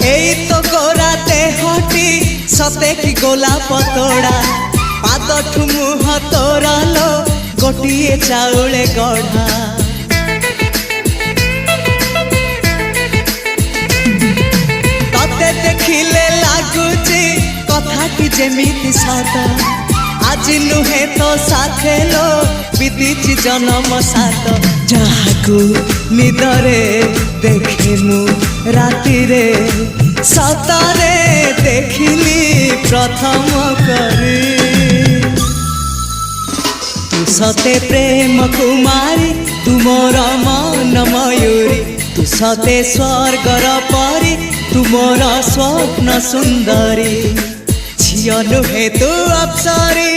এই তো গোরাতে হটি সতে কি গোলাপ তোড়া পাদঠু মুহ তোরালো গোটিয়ে চাউলে গড়া ততে দেখিলে লাগুছি কথাটি যেমিতি সত আজি নুহে তো সাথে লো বিতিছি জনম সাত যাহাকু নিদরে দেখে মু রাতিরে সতরে দেখিলি প্রথম করে তু সতে প্রেম কুমারী তুমর মন ময়ূরী তু সতে স্বর্গর পরি তুমর স্বপ্ন সুন্দরী ঝিও নুহে তু অপ্সরী